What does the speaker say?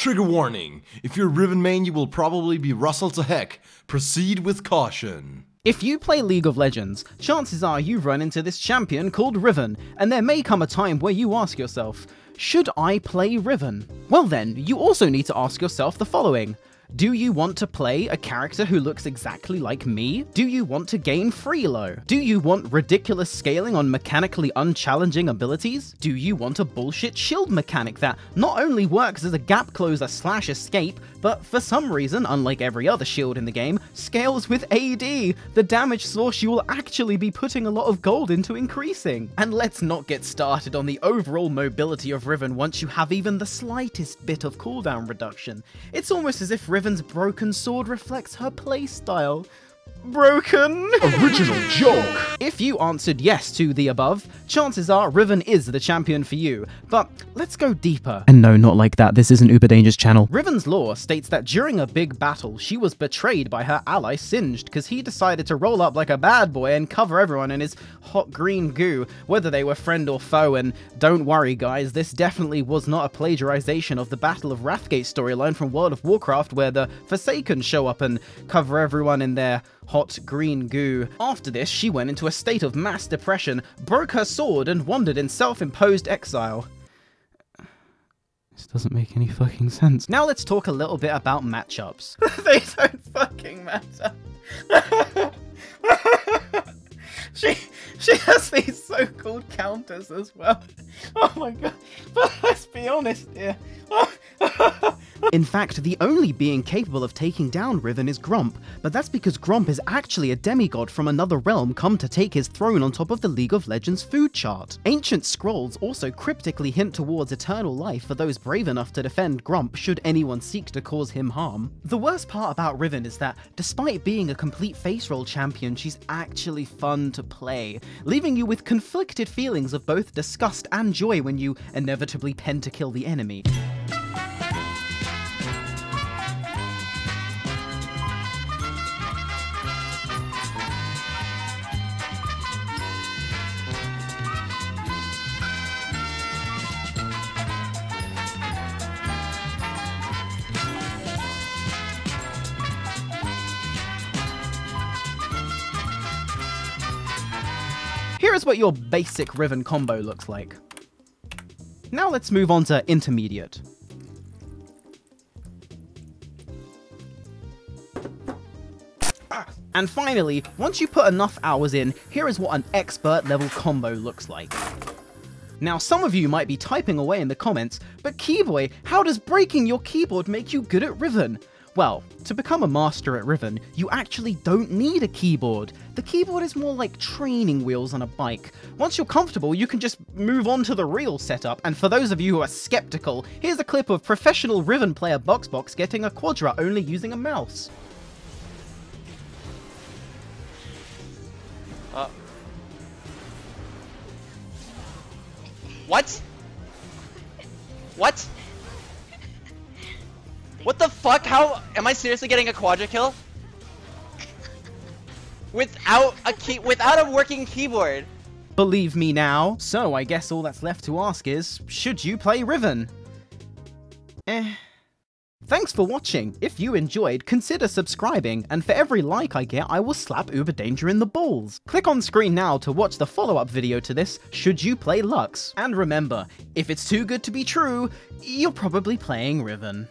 Trigger warning, if you're Riven main you will probably be rustled to heck. Proceed with caution. If you play League of Legends, chances are you've run into this champion called Riven, and there may come a time where you ask yourself, should I play Riven? Well then, you also need to ask yourself the following. Do you want to play a character who looks exactly like me? Do you want to gain freelo? Do you want ridiculous scaling on mechanically unchallenging abilities? Do you want a bullshit shield mechanic that not only works as a gap closer / escape, but for some reason, unlike every other shield in the game, scales with AD, the damage source you will actually be putting a lot of gold into increasing? And let's not get started on the overall mobility of Riven once you have even the slightest bit of cooldown reduction. It's almost as if Riven's broken sword reflects her playstyle. Broken? Original joke! If you answered yes to the above, chances are Riven is the champion for you, but let's go deeper. And no, not like that, this isn't Uber Danger's channel. Riven's lore states that during a big battle, she was betrayed by her ally Singed because he decided to roll up like a bad boy and cover everyone in his hot green goo, whether they were friend or foe, and don't worry guys, this definitely was not a plagiarization of the Battle of Wrathgate storyline from World of Warcraft where the Forsaken show up and cover everyone in their hot green goo. After this, she went into a state of mass depression, broke her sword, and wandered in self-imposed exile. This doesn't make any fucking sense. Now let's talk a little bit about matchups. They don't fucking matter. She has these so-called counters as well. Oh my god. But let's be honest here. In fact, the only being capable of taking down Riven is Gromp, but that's because Gromp is actually a demigod from another realm come to take his throne on top of the League of Legends food chart. Ancient scrolls also cryptically hint towards eternal life for those brave enough to defend Gromp should anyone seek to cause him harm. The worst part about Riven is that, despite being a complete face roll champion, she's actually fun to play, leaving you with conflicted feelings of both disgust and joy when you inevitably pentakill the enemy. Here's what your basic Riven combo looks like. Now let's move on to intermediate. And finally, once you put enough hours in, here is what an expert level combo looks like. Now some of you might be typing away in the comments, but Keyboy, how does breaking your keyboard make you good at Riven? Well, to become a master at Riven, you actually don't need a keyboard. The keyboard is more like training wheels on a bike. Once you're comfortable, you can just move on to the real setup, and for those of you who are skeptical, here's a clip of professional Riven player Boxbox getting a Quadra only using a mouse. What? What? What the fuck? How am I seriously getting a quadra kill? Without a working keyboard. Believe me now. So I guess all that's left to ask is, should you play Riven? Thanks for watching. If you enjoyed, consider subscribing, and for every like I get, I will slap Uber Danger in the balls. Click on screen now to watch the follow-up video to this, should you play Lux? And remember, if it's too good to be true, you're probably playing Riven.